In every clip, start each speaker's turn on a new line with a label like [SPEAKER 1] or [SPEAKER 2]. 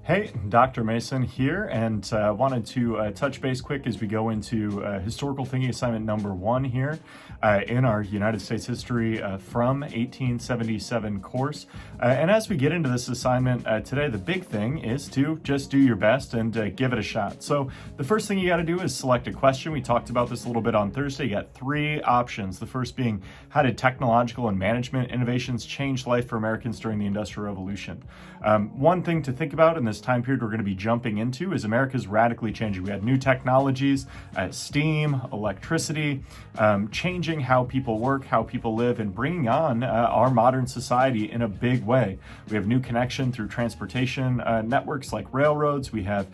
[SPEAKER 1] Hey, Dr. Mason here, and wanted to touch base quick as we go into historical thinking assignment number 1 here in our United States history from 1877 course. And as we get into this assignment today, the big thing is to just do your best and give it a shot. So the first thing you got to do is select a question. We talked about this a little bit on Thursday. You got 3 options. The first being, how did technological and management innovations change life for Americans during the Industrial Revolution? One thing to think about in this time period we're going to be jumping into is America's radically changing. We had new technologies, steam, electricity, changing how people work, how people live, and bringing on our modern society in a big way. We have new connection through transportation networks like railroads. We have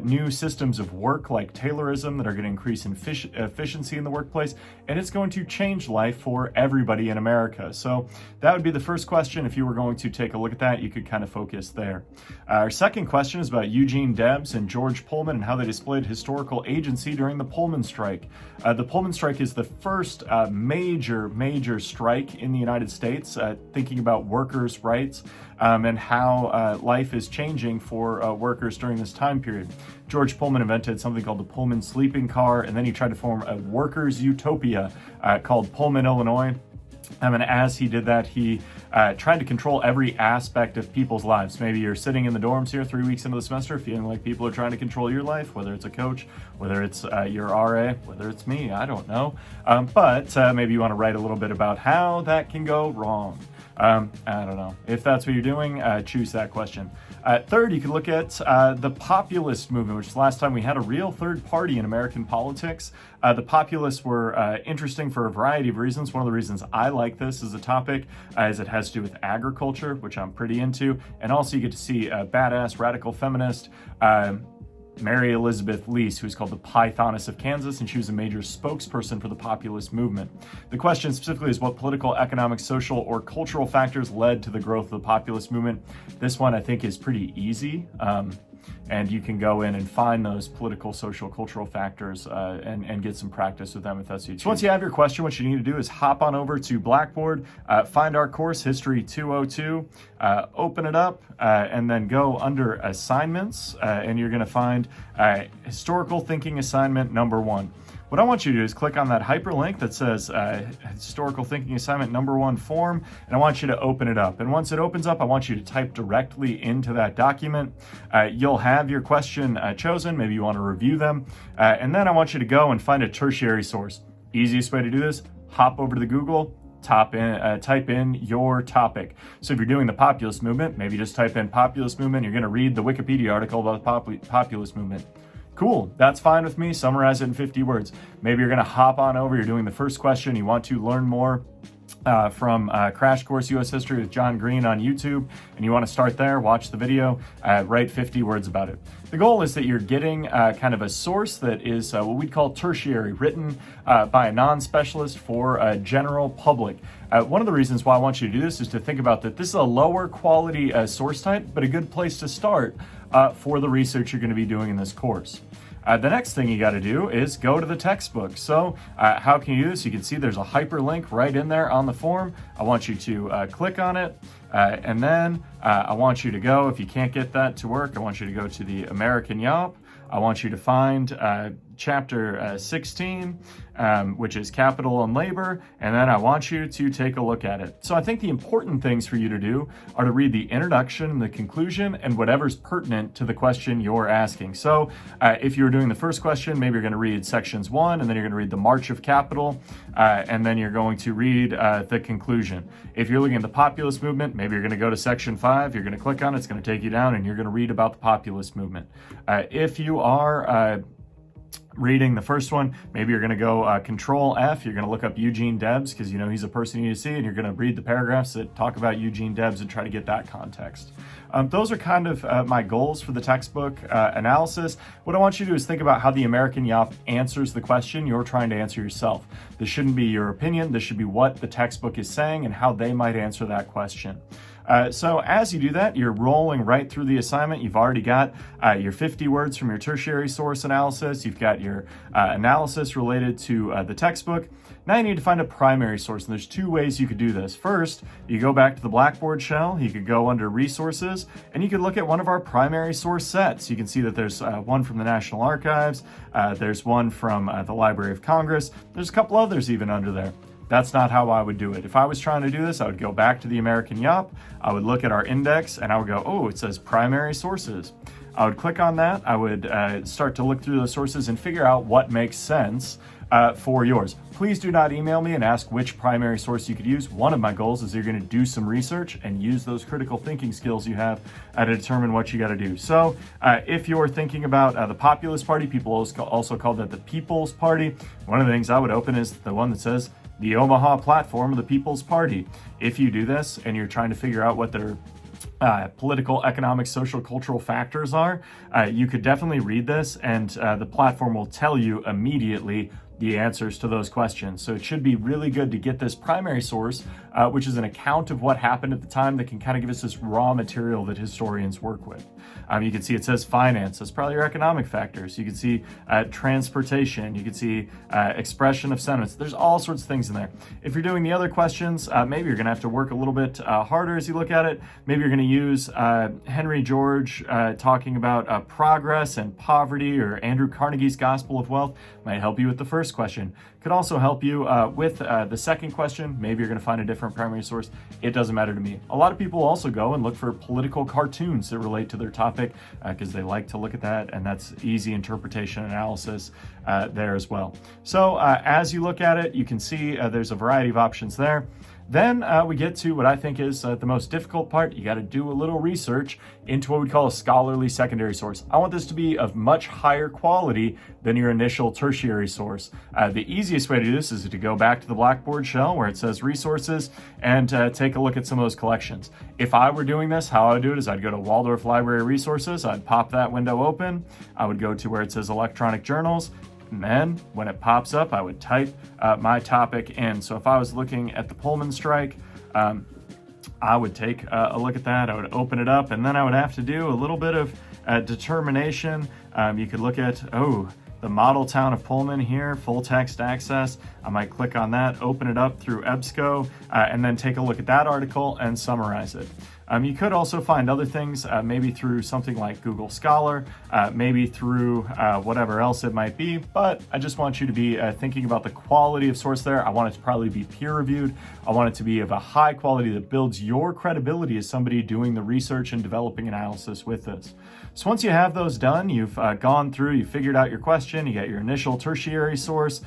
[SPEAKER 1] new systems of work like Taylorism that are going to increase efficiency in the workplace, and it's going to change life for everybody in America. So that would be the first question. If you were going to take a look at that, you could kind of focus there. Our second question is about Eugene Debs and George Pullman and how they displayed historical agency during the Pullman strike. The Pullman strike is the first major strike in the United States, thinking about workers' rights and how life is changing for workers during this time period. George Pullman invented something called the Pullman sleeping car, and then he tried to form a workers' utopia called Pullman, Illinois. And as he did that, he tried to control every aspect of people's lives. Maybe you're sitting in the dorms here 3 weeks into the semester feeling like people are trying to control your life, whether it's a coach, whether it's your RA, whether it's me, I don't know. But maybe you want to write a little bit about how that can go wrong. I don't know. If that's what you're doing, choose that question. Third, you could look at the populist movement, which is the last time we had a real third party in American politics. The populists were interesting for a variety of reasons. One of the reasons I like this as a topic is it has to do with agriculture, which I'm pretty into. And also you get to see a badass radical feminist, Mary Elizabeth Lease, who's called the Pythoness of Kansas, and she was a major spokesperson for the populist movement. The question specifically is what political, economic, social, or cultural factors led to the growth of the populist movement. This one I think is pretty easy. And you can go in and find those political, social, cultural factors and get some practice with them if that's what you choose. So once you have your question, what you need to do is hop on over to Blackboard, find our course, History 202, open it up, and then go under Assignments, and you're going to find Historical Thinking Assignment number 1. What I want you to do is click on that hyperlink that says Historical Thinking Assignment number 1 form, and I want you to open it up. And once it opens up, I want you to type directly into that document. You'll have your question chosen. Maybe you want to review them. And then I want you to go and find a tertiary source. Easiest way to do this, hop over to the Google, type in your topic. So if you're doing the populist movement, maybe just type in populist movement. You're going to read the Wikipedia article about the populist movement. Cool, that's fine with me. Summarize it in 50 words. Maybe you're going to hop on over. You're doing the first question. You want to learn more from Crash Course U.S. History with John Green on YouTube, and you want to start there, watch the video, write 50 words about it. The goal is that you're getting kind of a source that is what we'd call tertiary, written by a non-specialist for a general public. One of the reasons why I want you to do this is to think about that this is a lower quality source type, but a good place to start for the research you're going to be doing in this course. The next thing you got to do is go to the textbook. So how can you do this? You can see there's a hyperlink right in there on the form. I want you to click on it, and then I want you to go, if you can't get that to work, I want you to go to the American Yawp. I want you to find chapter 16, which is Capital and Labor, and then I want you to take a look at it. So I think the important things for you to do are to read the introduction, the conclusion, and whatever's pertinent to the question you're asking. So if you're doing the first question, maybe you're going to read sections 1, and then you're going to read the March of Capital, and then you're going to read the conclusion. If you're looking at the populist movement, maybe you're going to go to section 5, you're going to click on it, it's going to take you down, and you're going to read about the populist movement. If you are reading the first one, maybe you're going to go Control F. You're going to look up Eugene Debs because you know he's a person you need to see, and you're going to read the paragraphs that talk about Eugene Debs and try to get that context. Those are kind of my goals for the textbook analysis. What I want you to do is think about how the American Yawp answers the question you're trying to answer yourself. This shouldn't be your opinion. This should be what the textbook is saying and how they might answer that question. So as you do that, you're rolling right through the assignment. You've already got your 50 words from your tertiary source analysis. You've got your analysis related to the textbook. Now you need to find a primary source, and there's two ways you could do this. First, you go back to the Blackboard shell. You could go under Resources, and you could look at one of our primary source sets. You can see that there's one from the National Archives. There's one from the Library of Congress. There's a couple others even under there. That's not how I would do it. If I was trying to do this, I would go back to the American Yop. I would look at our index, and I would go, oh, it says primary sources. I would click on that. I would start to look through those sources and figure out what makes sense for yours. Please do not email me and ask which primary source you could use. One of my goals is you're going to do some research and use those critical thinking skills you have to determine what you got to do. So if you're thinking about the Populist Party, people also call that the People's Party. One of the things I would open is the one that says the Omaha Platform of the People's Party. If you do this and you're trying to figure out what their political, economic, social, cultural factors are, you could definitely read this, and the platform will tell you immediately the answers to those questions. So it should be really good to get this primary source, which is an account of what happened at the time that can kind of give us this raw material that historians work with. You can see it says finance. That's probably your economic factors. You can see transportation. You can see expression of sentiments. There's all sorts of things in there. If you're doing the other questions, maybe you're going to have to work a little bit harder as you look at it. Maybe you're going to use Henry George talking about progress and poverty, or Andrew Carnegie's Gospel of Wealth. Might help you with the first question. Could also help you with the second question. Maybe you're going to find a different primary source. It doesn't matter to me. A lot of people also go and look for political cartoons that relate to their topic because they like to look at that, and that's easy interpretation analysis there as well. So as you look at it, you can see there's a variety of options there. Then we get to what I think is the most difficult part. You got to do a little research into what we call a scholarly secondary source. I want this to be of much higher quality than your initial tertiary source. The easiest way to do this is to go back to the Blackboard shell where it says resources and take a look at some of those collections. If I were doing this, how I would do it is I'd go to Waldorf Library Resources. I'd pop that window open. I would go to where it says electronic journals. And then when it pops up, I would type my topic in. So if I was looking at the Pullman strike, I would take a look at that. I would open it up, and then I would have to do a little bit of determination. You could look at, the model town of Pullman here, full text access. I might click on that, open it up through EBSCO, and then take a look at that article and summarize it. You could also find other things, maybe through something like Google Scholar, maybe through whatever else it might be, but I just want you to be thinking about the quality of source there. I want it to probably be peer-reviewed. I want it to be of a high quality that builds your credibility as somebody doing the research and developing analysis with this. So once you have those done, you've gone through, you figured out your question, you got your initial tertiary source,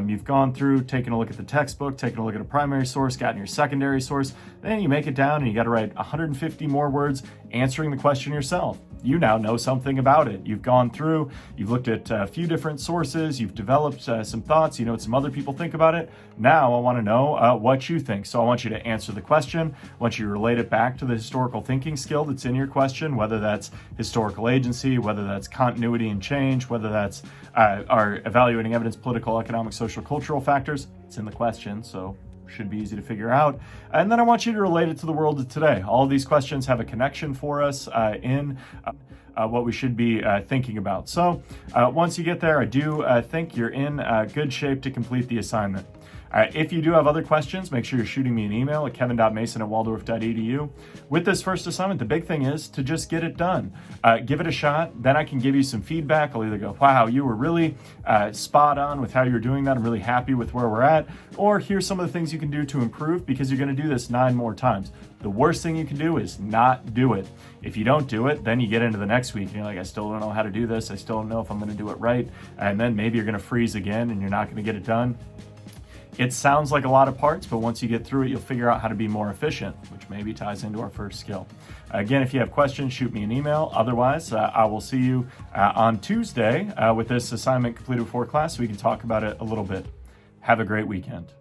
[SPEAKER 1] you've gone through, taken a look at the textbook, taken a look at a primary source, gotten your secondary source, then you make it down and you got to write 150 more words answering the question yourself. You now know something about it. You've gone through, you've looked at a few different sources, you've developed some thoughts, you know what some other people think about it. Now I want to know what you think. So I want you to answer the question. I want you to relate it back to the historical thinking skill that's in your question, whether that's historical agency, whether that's continuity and change, whether that's our evaluating evidence, political, economic, social, cultural factors. It's in the question, so should be easy to figure out. And then I want you to relate it to the world of today. All of these questions have a connection for us in what we should be thinking about. So once you get there, I do think you're in good shape to complete the assignment. If you do have other questions, make sure you're shooting me an email at kevin.mason@waldorf.edu. With this first assignment, the big thing is to just get it done. Give it a shot. Then I can give you some feedback. I'll either go, wow, you were really spot on with how you were doing that. I'm really happy with where we're at. Or here's some of the things you can do to improve, because you're going to do this 9 more times. The worst thing you can do is not do it. If you don't do it, then you get into the next week and you're like, I still don't know how to do this. I still don't know if I'm going to do it right. And then maybe you're going to freeze again and you're not going to get it done. It sounds like a lot of parts, but once you get through it, you'll figure out how to be more efficient, which maybe ties into our first skill. Again, if you have questions, shoot me an email. Otherwise, I will see you on Tuesday with this assignment completed before class so we can talk about it a little bit. Have a great weekend.